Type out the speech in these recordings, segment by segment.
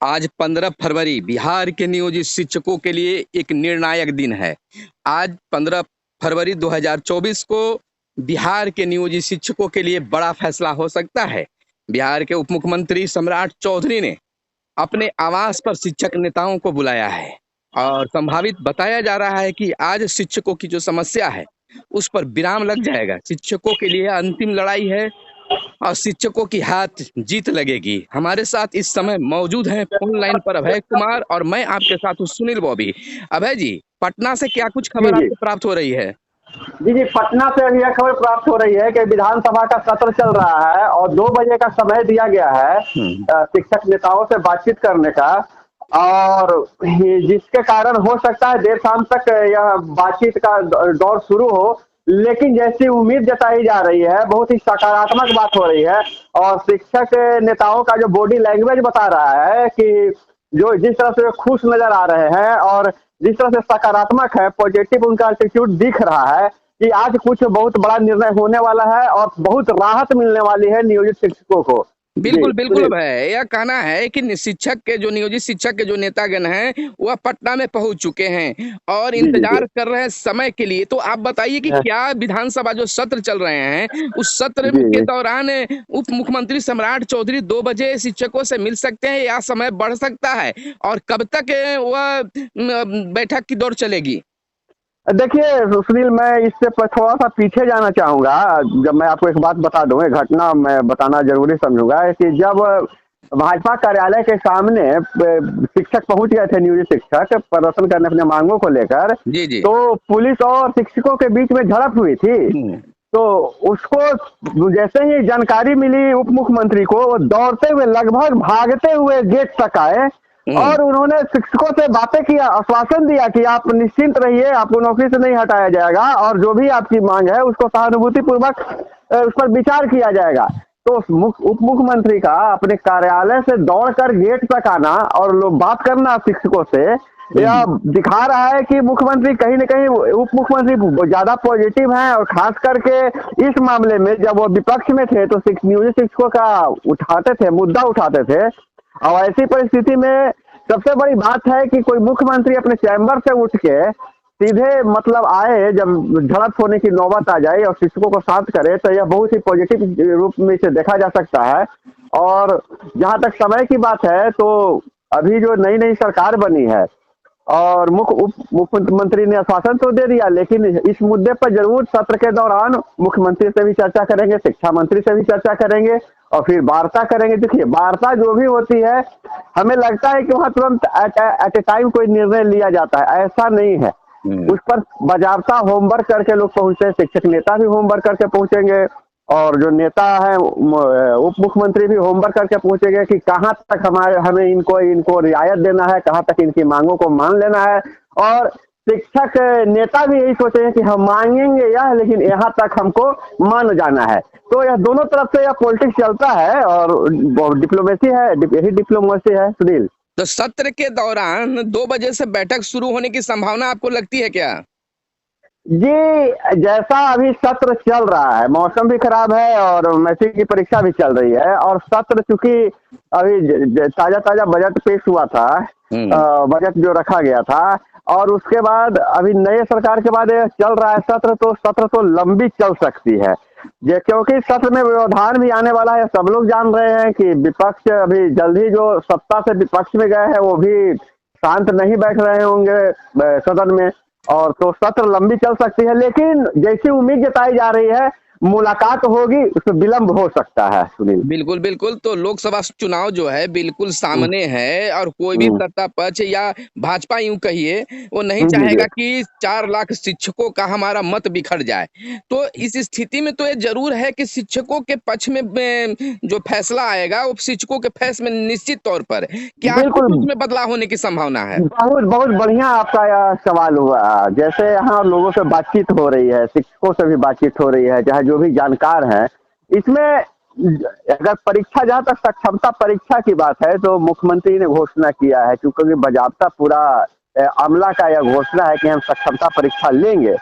आज 15 फरवरी बिहार के नियोजित शिक्षकों के लिए एक निर्णायक दिन है। आज 15 फरवरी 2024 को बिहार के नियोजित शिक्षकों के लिए बड़ा फैसला हो सकता है। बिहार के उप मुख्यमंत्री सम्राट चौधरी ने अपने आवास पर शिक्षक नेताओं को बुलाया है और संभावित बताया जा रहा है कि आज शिक्षकों की जो समस्या है उस पर विराम लग जाएगा। शिक्षकों के लिए अंतिम लड़ाई है और शिक्षकों की हाथ जीत लगेगी। हमारे साथ इस समय मौजूद हैं फोन लाइन पर अभय कुमार और मैं आपके साथ हूँ सुनील बॉबी। अभय जी, पटना से क्या कुछ जी खबर जी आपको प्राप्त हो रही है? जी पटना से अभी यह खबर प्राप्त हो रही है कि विधानसभा का सत्र चल रहा है और 2 बजे का समय दिया गया है हम्म। शिक्षक नेताओं से बातचीत करने का। और जिसके कारण हो सकता है देर शाम तक यह बातचीत का दौर शुरू हो। लेकिन जैसी उम्मीद जताई जा रही है, बहुत ही सकारात्मक बात हो रही है। और शिक्षक नेताओं का जो बॉडी लैंग्वेज बता रहा है कि जो जिस तरह से वे खुश नजर आ रहे हैं और जिस तरह से सकारात्मक है, पॉजिटिव उनका एटीट्यूड दिख रहा है कि आज कुछ बहुत बड़ा निर्णय होने वाला है और बहुत राहत मिलने वाली है नियोजित शिक्षकों को। जी बिल्कुल बिल्कुल सुनील। अभय, यह कहना है कि शिक्षक के जो नियोजित शिक्षक के जो नेतागण हैं वह पटना में पहुंच चुके हैं और जी जी जी इंतजार कर रहे हैं समय के लिए। तो आप बताइए कि क्या विधानसभा जो सत्र चल रहे हैं उस सत्र जी के जी दौरान उप मुख्यमंत्री सम्राट चौधरी 2 बजे शिक्षकों से मिल सकते हैं या समय बढ़ सकता है और कब तक वह बैठक की दौड़ चलेगी? देखिए सुनील, मैं इससे थोड़ा सा पीछे जाना चाहूंगा। जब मैं आपको एक बात बता दूं, एक घटना मैं बताना जरूरी समझूंगा कि जब भाजपा कार्यालय के सामने शिक्षक पहुंच गए थे, नियोजित शिक्षक प्रदर्शन करने अपने मांगों को लेकर, जी जी। तो पुलिस और शिक्षकों के बीच में झड़प हुई थी। हम्म। तो उसको जैसे ही जानकारी मिली उप मुख्यमंत्री को, वो दौड़ते हुए लगभग भागते हुए गेट तक आए हम्म। और उन्होंने शिक्षकों से बातें किया, आश्वासन दिया कि आप निश्चिंत रहिए, आपको नौकरी से नहीं हटाया जाएगा और जो भी आपकी मांग है उसको सहानुभूति पूर्वक उस पर विचार किया जाएगा। तो उप मुख्यमंत्री का अपने कार्यालय से दौड़कर गेट तक आना और लोग बात करना शिक्षकों से, यह दिखा रहा है कि मुख्यमंत्री कहीं न कहीं, उप मुख्यमंत्री ज्यादा पॉजिटिव हैं। और खास करके इस मामले में जब वो विपक्ष में थे तो नियोजित शिक्षकों का उठाते थे, मुद्दा उठाते थे। और ऐसी परिस्थिति में सबसे बड़ी बात है कि कोई मुख्यमंत्री अपने चैम्बर से उठ के सीधे मतलब आए, जब झड़प होने की नौबत आ जाए और शिक्षकों को शांत करे, तो यह बहुत ही पॉजिटिव रूप में इसे देखा जा सकता है। और जहां तक समय की बात है, तो अभी जो नई नई सरकार बनी है और उप मुख्यमंत्री ने आश्वासन तो दे दिया, लेकिन इस मुद्दे पर जरूर सत्र के दौरान मुख्यमंत्री से भी चर्चा करेंगे, शिक्षा मंत्री से भी चर्चा करेंगे और फिर वार्ता करेंगे। देखिए, वार्ता जो भी होती है, हमें लगता है कि वहां तुरंत एट ए टाइम कोई निर्णय लिया जाता है, ऐसा नहीं है। उस पर बाजाबता होमवर्क करके लोग पहुंचे, शिक्षक नेता भी होमवर्क करके पहुंचेंगे और जो नेता है उप मुख्यमंत्री भी होमवर्क करके पहुंचेंगे कि कहाँ तक हमें इनको इनको रियायत देना है, कहाँ तक इनकी मांगों को मान लेना है। और शिक्षक नेता भी यही सोचेंगे कि हम मांगेंगे यह, लेकिन यहाँ तक हमको मान जाना है। तो यह दोनों तरफ से यह पॉलिटिक्स चलता है और डिप्लोमेसी है, यही डिप्लोमेसी है सुनील। तो सत्र के दौरान 2 बजे से बैठक शुरू होने की संभावना आपको लगती है क्या? जी, जैसा अभी सत्र चल रहा है, मौसम भी खराब है और मैट्रिक की परीक्षा भी चल रही है और सत्र चूंकि अभी ताजा ताजा बजट पेश हुआ था, बजट जो रखा गया था, और उसके बाद अभी नए सरकार के बाद चल रहा है सत्र तो लंबी चल सकती है। क्योंकि सत्र में व्यवधान भी आने वाला है। सब लोग जान रहे हैं कि विपक्ष अभी जल्द ही जो सत्ता से विपक्ष में गए हैं वो भी शांत नहीं बैठ रहे होंगे सदन में, और तो सत्र लंबी चल सकती है। लेकिन जैसी उम्मीद जताई जा रही है, मुलाकात होगी, उसमें विलंब हो सकता है सुनील। बिल्कुल बिल्कुल। तो लोकसभा चुनाव जो है बिल्कुल हम्म, सामने है और कोई भी हम्म, सत्ता पक्ष या भाजपा यूं कहिए वो नहीं जी जी चाहेगा कि 4 लाख शिक्षकों का हमारा मत बिखर जाए। तो इस स्थिति में तो ये जरूर है कि शिक्षकों के पक्ष में जो फैसला आएगा वो शिक्षकों के फैसले में निश्चित तौर पर क्या कुछ बिल्कुल। उसमें बदलाव होने की संभावना है? बहुत बहुत बढ़िया आपका यह सवाल हुआ। जैसे यहाँ लोगों से बातचीत हो रही है, शिक्षकों से भी बातचीत हो रही है, चाहे जो भी जानकार हैं, इसमें अगर परीक्षा, जहाँ तक सक्षमता परीक्षा की बात है, तो मुख्यमंत्री ने घोषणा किया है, क्योंकि बजाबता पूरा अमला का यह घोषणा है कि हम सक्षमता परीक्षा लेंगे।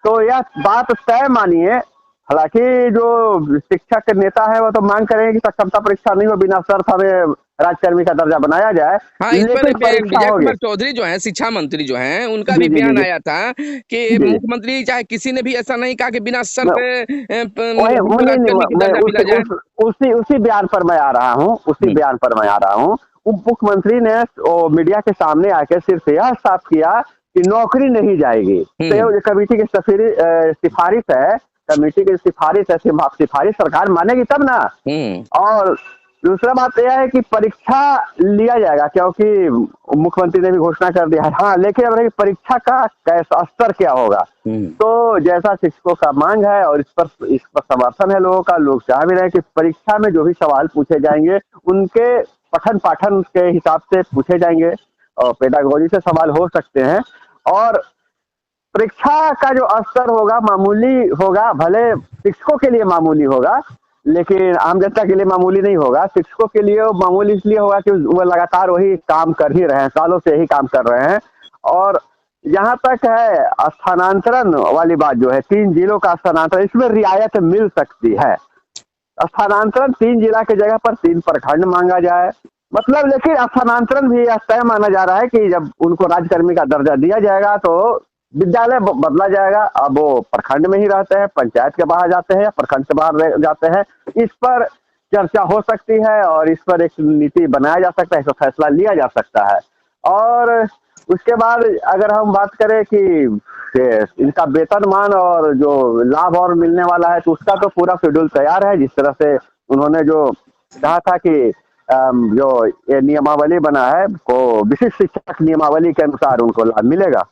तो यह बात तय मानिए। हालांकि जो शिक्षक के नेता है वो तो मांग करेंगे कि सक्षमता परीक्षा नहीं हो, बिना शर्त हमें राज्यकर्मी का दर्जा बनाया जाए, हाँ, इस पर लेकिन परीक्षा विजय होगी। कुमार चौधरी जो है शिक्षा मंत्री जो हैं उनका जी भी जी जी बयान जी आया था कि जी। मुख्यमंत्री चाहे किसी ने भी ऐसा नहीं कहा कि बिना शर्त मैं वही हमको नहीं नहीं राज्यकर्मी की मैं दर्जा मिला जाए। उसी उसी बयान पर मैं आ रहा हूँ, उसी हम्म बयान पर मैं आ रहा हूँ। उप मुख्यमंत्री ने मीडिया के सामने आकर सिर्फ यह साफ किया कि नौकरी नहीं जाएगी। तो हम्म ये कमेटी की सिफारिश है, कमेटी की सिफारिश है, सिफारिश सरकार मानेगी तब ना। हम्म और दूसरा बात यह है कि परीक्षा लिया जाएगा, क्योंकि मुख्यमंत्री ने भी घोषणा कर दिया है। हाँ, लेकिन अब परीक्षा का कैसा स्तर क्या होगा, हम्म तो जैसा शिक्षकों का मांग है और इस पर समर्थन है लोगों का, लोग चाह भी रहे हैं कि परीक्षा में जो भी सवाल पूछे जाएंगे उनके पठन पाठन के हिसाब से पूछे जाएंगे, और पेडागोजी से सवाल हो सकते हैं। और परीक्षा का जो स्तर होगा मामूली होगा, भले शिक्षकों के लिए मामूली होगा, लेकिन आम जनता के लिए मामूली नहीं होगा। शिक्षकों के लिए वो मामूली इसलिए होगा कि वो लगातार वही काम कर ही रहे हैं, सालों से यही काम कर रहे हैं। और जहाँ तक है स्थानांतरण वाली बात जो है, 3 जिलों का स्थानांतरण, इसमें रियायत मिल सकती है। स्थानांतरण 3 जिला की जगह पर 3 प्रखंड मांगा जाए, मतलब। लेकिन स्थानांतरण भी यह तय माना जा रहा है कि जब उनको राज्यकर्मी का दर्जा दिया जाएगा तो विद्यालय बदला जाएगा। अब वो प्रखंड में ही रहते हैं, पंचायत के बाहर जाते हैं या प्रखंड के बाहर जाते हैं, इस पर चर्चा हो सकती है और इस पर एक नीति बनाया जा सकता है, इस पर फैसला लिया जा सकता है। और उसके बाद अगर हम बात करें कि इनका वेतनमान और जो लाभ और मिलने वाला है, तो उसका तो पूरा शेड्यूल तैयार है। जिस तरह से उन्होंने जो कहा था कि जो ये नियमावली बना है, वो विशिष्ट शिक्षक नियमावली के अनुसार उनको लाभ मिलेगा।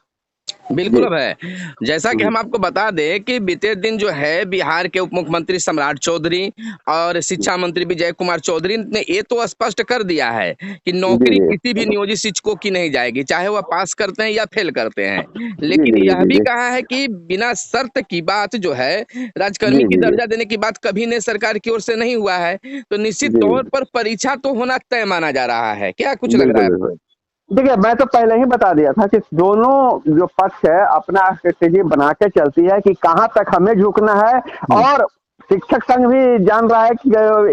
बिल्कुल। जी। अब है जैसा कि हम आपको बता दें कि बीते दिन जो है बिहार के उप मुख्यमंत्री सम्राट चौधरी और शिक्षा मंत्री विजय कुमार चौधरी ने ये तो स्पष्ट कर दिया है कि जी नौकरी जी किसी भी नियोजित शिक्षकों की नहीं जाएगी, चाहे वह पास करते हैं या फेल करते हैं। जी लेकिन जी यह जी भी जी कहा है कि बिना शर्त की बात जो है, राजकर्मी जी की जी जी दर्जा देने की बात कभी ने सरकार की ओर से नहीं हुआ है। तो निश्चित जी तौर पर परीक्षा तो होना तय माना जा रहा है। क्या कुछ लग रहा बिल्कुल है बिल्कुल। आपको? देखिए, मैं तो पहले ही बता दिया था कि दोनों जो पक्ष है अपना स्ट्रेटेजी बना के चलती है कि कहाँ तक हमें झुकना है। हम्म और शिक्षक संघ भी जान रहा है कि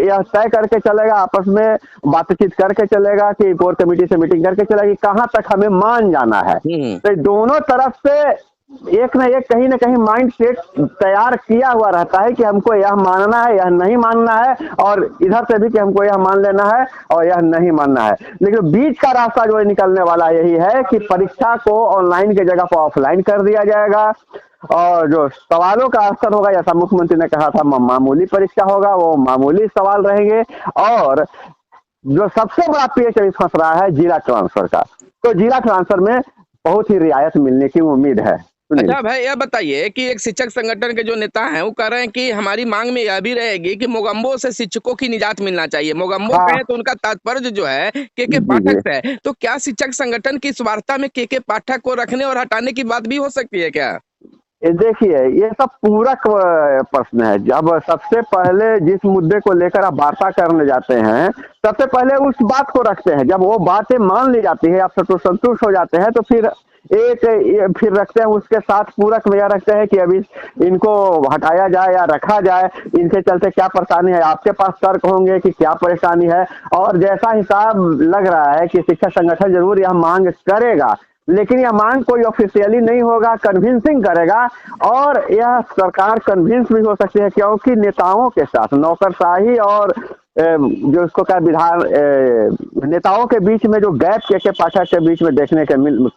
यह तय करके चलेगा, आपस में बातचीत करके चलेगा कि कोर कमेटी से मीटिंग करके चलेगा कि कहाँ तक हमें मान जाना है। हम्म तो दोनों तरफ से एक न कहीं माइंड सेट तैयार किया हुआ रहता है कि हमको यह मानना है, यह नहीं मानना है, और इधर से भी कि हमको यह मान लेना है और यह नहीं मानना है। लेकिन बीच का रास्ता जो निकलने वाला यही है कि परीक्षा को ऑनलाइन की जगह पर ऑफलाइन कर दिया जाएगा, और जो सवालों का स्तर होगा, जैसा मुख्यमंत्री ने कहा था, मामूली परीक्षा होगा, वो मामूली सवाल रहेंगे। और जो सबसे बड़ा पेच अभी फंस रहा है जिला ट्रांसफर का, तो जिला ट्रांसफर में बहुत ही रियायत मिलने की उम्मीद है। सुनील। अच्छा भाई, यह बताइए कि एक शिक्षक संगठन के जो नेता हैं वो कह रहे हैं कि हमारी मांग में यह भी रहेगी कि मोगम्बो से शिक्षकों की निजात मिलना चाहिए। मोगम्बो हाँ। कहें तो उनका तात्पर्य जो है के जी पाठक जी। से है। तो क्या शिक्षक संगठन की इस वार्ता में के पाठक को रखने और हटाने की बात भी हो सकती है क्या? ये देखिए, ये सब पूरक प्रश्न है। जब सबसे पहले जिस मुद्दे को लेकर आप वार्ता करने जाते हैं, सबसे पहले उस बात को रखते हैं। जब वो बातें मान ली जाती है, आप संतुष्ट हो जाते हैं, तो फिर फिर रखते हैं उसके साथ पूरक में यह रखते हैं कि अभी इनको हटाया जाए या रखा जाए, इनके चलते क्या परेशानी है। आपके पास तर्क होंगे कि क्या परेशानी है, और जैसा हिसाब लग रहा है कि शिक्षक संगठन जरूर यह मांग करेगा, लेकिन यह मांग कोई ऑफिशियली नहीं होगा, कन्विंसिंग करेगा। और यह सरकार कन्विंस भी हो सकती है, क्योंकि नेताओं के साथ नौकरशाही और जो इसको क्या नेताओं के बीच में जो गैप के पाठक के बीच में देखने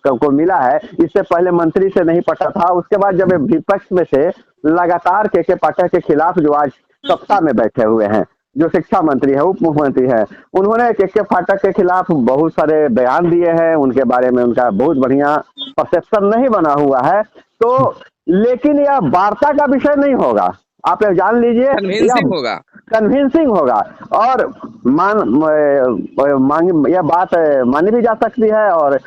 को मिला है, इससे पहले मंत्री से नहीं पटा था। उसके बाद जब विपक्ष में से लगातार के पाठक के खिलाफ जो आज सत्ता में बैठे हुए हैं, जो शिक्षा मंत्री है, उप मुख्यमंत्री है, उन्होंने के फाटक के खिलाफ बहुत सारे बयान दिए हैं। उनके बारे में उनका बहुत बढ़िया परसेप्शन नहीं बना हुआ है। तो लेकिन यह वार्ता का विषय नहीं होगा, आप यह जान लीजिए, यह कन्विंसिंग होगा। कन्विंसिंग होगा। और यह बात मानी भी जा सकती है, और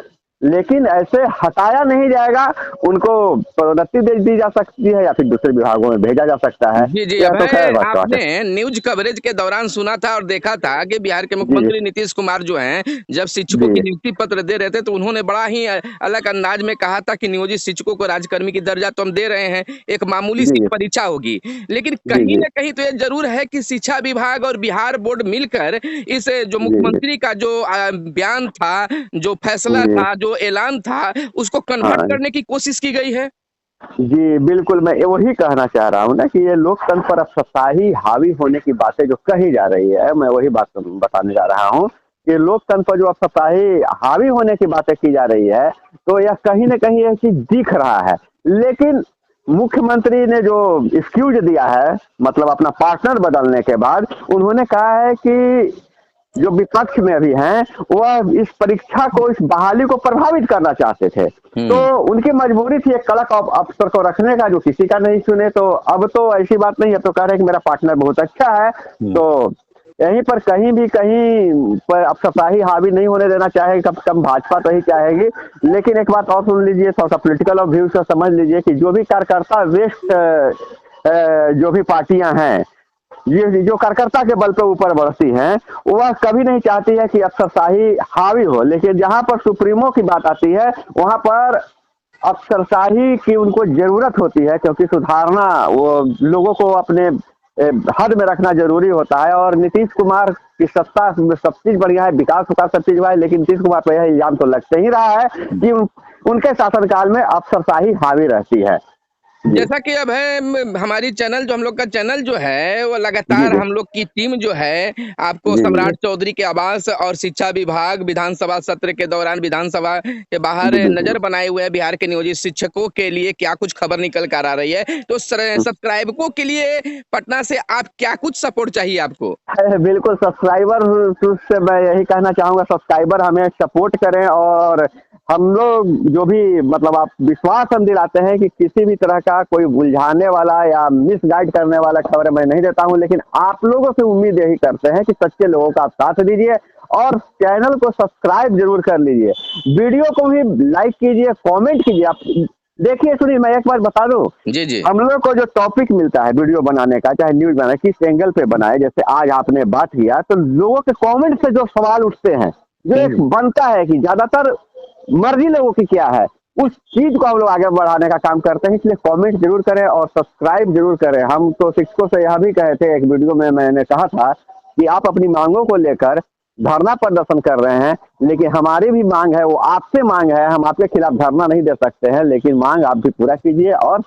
लेकिन ऐसे हटाया नहीं जाएगा। उनको प्रोन्नति दे दी जा सकती है या फिर दूसरे विभागों में भेजा जा सकता है। जी, जी। यह तो अभय, खैर बात आपने है। न्यूज़ कवरेज के दौरान सुना था और देखा था कि बिहार के जी, जी। मुख्यमंत्री नीतीश कुमार जो हैं, जब शिक्षकों जी, की नियुक्ति पत्र दे रहे थे, तो उन्होंने बड़ा ही अलग अंदाज में कहा था कि नियोजित शिक्षकों को राजकर्मी की दर्जा तो हम दे रहे हैं, एक मामूली जी, सी जी। परीक्षा होगी। लेकिन जी, कहीं जी। न कहीं तो ये ज़रूर है कि शिक्षा विभाग और बिहार बोर्ड मिलकर इस जो जी, जी। मुख्यमंत्री का जो बयान था, जो जी, फैसला जी। था, जो ऐलान था, उसको कन्वर्ट हाँ। करने की कोशिश की गई है। जी, बिल्कुल, मैं वही कहना चाह रहा हूँ ना कि ये लोकतंत्र पर अफ़साही हावी होने की बातें जो कही जा रही है, मैं वही बात बताने जा रहा हूँ कि लोकतंत्र पर जो अफ़साही हावी होने की बातें की जा रही है, तो यह कहीं न कहीं ये चीज़ दिख रहा है। लेकिन मुख्यमंत्री ने जो एक्सक्यूज़ दिया है, मतलब अपना पार्टनर बदलने के बाद, उन्होंने कहा है कि जो विपक्ष में अभी हैं, वह इस परीक्षा को, इस बहाली को प्रभावित करना चाहते थे। तो हुँ। उनकी मजबूरी थी एक कड़क अफसर को रखने का, जो किसी का नहीं सुने। तो अब तो ऐसी बात नहीं है, तो कह रहे हैं कि मेरा पार्टनर बहुत अच्छा है। हुँ। तो यहीं पर कहीं भी कहीं पर अफसरशाही हावी नहीं होने देना चाहेगी, कम से कम भाजपा तो ही चाहेगी। लेकिन एक बात और सुन लीजिए, थोड़ा-सा पॉलिटिकल और व्यूज़ को समझ लीजिए कि जो भी कार्यकर्ता वेस्ट जो भी पार्टियाँ हैं, ये जो कार्यकर्ता के बल पे ऊपर बढ़ती हैं, वह कभी नहीं चाहती है कि अफसरशाही हावी हो। लेकिन जहाँ पर सुप्रीमो की बात आती है, वहाँ पर अफसरशाही की उनको ज़रूरत होती है, क्योंकि सुधारना, वो लोगों को अपने हद में रखना ज़रूरी होता है। और नीतीश कुमार की सत्ता में सब चीज़ बढ़िया है, विकास-विकास सब चीज़ हुआ है, लेकिन नीतीश कुमार पे यह इल्ज़ाम तो लगते ही रहा है कि उनके शासनकाल में अफसरशाही हावी रहती है। जी। जैसा कि अब है हमारी चैनल, जो हम लोग का चैनल जो है, वो जी, लगातार जी। हम लोग की टीम जो है, आपको जी, जी, जी। सम्राट चौधरी के आवास और शिक्षा विभाग विधानसभा सत्र के दौरान विधानसभा के बाहर जी, बिल्कुल। नजर बनाए हुए है बिहार के नियोजित शिक्षकों के लिए क्या कुछ खबर निकल कर आ रही है। तो सब्सक्राइबरों के लिए पटना से आप क्या कुछ सपोर्ट चाहिए आपको? बिल्कुल, सब्सक्राइबर से मैं यही कहना चाहूँगा, सब्सक्राइबर हमें सपोर्ट करें। और हम लोग जो भी, मतलब आप विश्वास हम दिलाते हैं कि किसी भी तरह का कोई उलझाने वाला या मिसगाइड करने वाला खबर मैं नहीं देता हूँ। लेकिन आप लोगों से उम्मीद यही करते हैं कि सच्चे लोगों का आप साथ दीजिए और चैनल को सब्सक्राइब ज़रूर कर लीजिए। वीडियो को भी लाइक कीजिए, कमेंट कीजिए। आप देखिए, सुनिए, मैं एक बात बता दूँ, जी, जी। हम लोगों को जो टॉपिक मिलता है वीडियो बनाने का, चाहे न्यूज़ बनाए, किस एंगल पे बनाए, जैसे आज आपने बात किया, तो लोगों के कमेंट से जो सवाल उठते हैं, जो एक हुँ। बनता है कि ज़्यादातर मर्ज़ी लोगों की क्या है, उस चीज़ को हम लोग आगे बढ़ाने का काम करते हैं। इसलिए कमेंट ज़रूर करें और सब्सक्राइब ज़रूर करें। हम तो शिक्षकों से यह भी कहे थे, एक वीडियो में मैंने कहा था कि आप अपनी माँगों को लेकर धरना प्रदर्शन कर रहे हैं, लेकिन हमारी भी माँग है, वो आपसे माँग है। हम आपके खिलाफ धरना नहीं दे सकते हैं, लेकिन माँग आप भी पूरा कीजिए और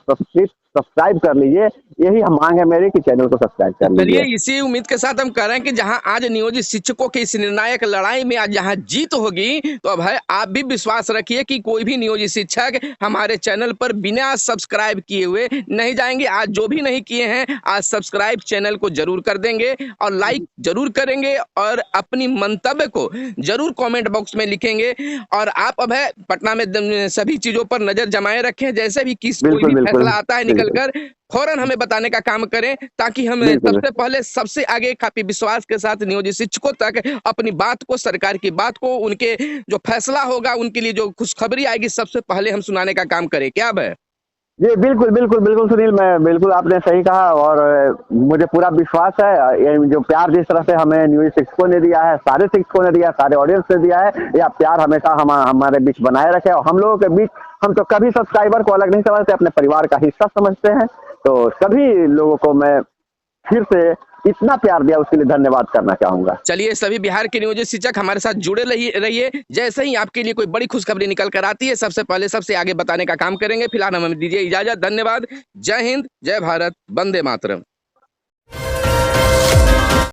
सब्सक्राइब कर लीजिए। यही माँग है मेरी कि चैनल को सब्सक्राइब कर चलिए, लीजिए। इसी उम्मीद के साथ हम कह रहे हैं कि जहां आज नियोजित शिक्षकों की इस निर्णायक लड़ाई में आज जहां जीत होगी, तो अब है आप भी विश्वास रखिए कि कोई भी नियोजित शिक्षक हमारे चैनल पर बिना सब्सक्राइब किए हुए नहीं जाएंगे। आज जो भी नहीं किए हैं, आज सब्सक्राइब चैनल को जरूर कर देंगे और लाइक जरूर करेंगे और अपनी मंतव्य को जरूर कमेंट बॉक्स में लिखेंगे। और आप अब है पटना में सभी चीजों पर नजर जमाए रखें, जैसे भी कोई बिल्कुल, भी बिल्कुल। फैसला आता है निकल बिल्कुल, कर फौरन हमें बताने का काम करें, ताकि हम बिल्कुल। सबसे पहले सबसे आगे काफ़ी विश्वास के साथ नियोजित शिक्षकों तक अपनी बात को, सरकार की बात को, उनके जो फैसला होगा, उनके लिए जो खुशखबरी आएगी, सबसे पहले हम सुनाने का काम करें। क्या अब है? जी, बिल्कुल, बिल्कुल, बिल्कुल सुनील, मैं बिल्कुल, आपने सही कहा। और मुझे पूरा विश्वास है, ये जो प्यार जिस तरह से हमें न्यूज़ शिक्षकों ने दिया है, सारे शिक्षकों ने दिया है, सारे ऑडियंस ने दिया है, यह प्यार हमेशा हमारे बीच बनाए रखे। और हम लोगों के बीच, हम तो कभी सब्सक्राइबर को अलग नहीं समझते, अपने परिवार का हिस्सा समझते हैं। तो सभी लोगों को मैं फिर से इतना प्यार दिया, उसके लिए धन्यवाद करना चाहूँगा। चलिए, सभी बिहार के नियोजित शिक्षक हमारे साथ जुड़े रहिए। जैसे ही आपके लिए कोई बड़ी खुशखबरी निकल कर आती है, सबसे पहले सबसे आगे बताने का काम करेंगे। फिलहाल हमें दीजिए इजाज़त। धन्यवाद। जय हिंद, जय भारत, वंदे मातरम।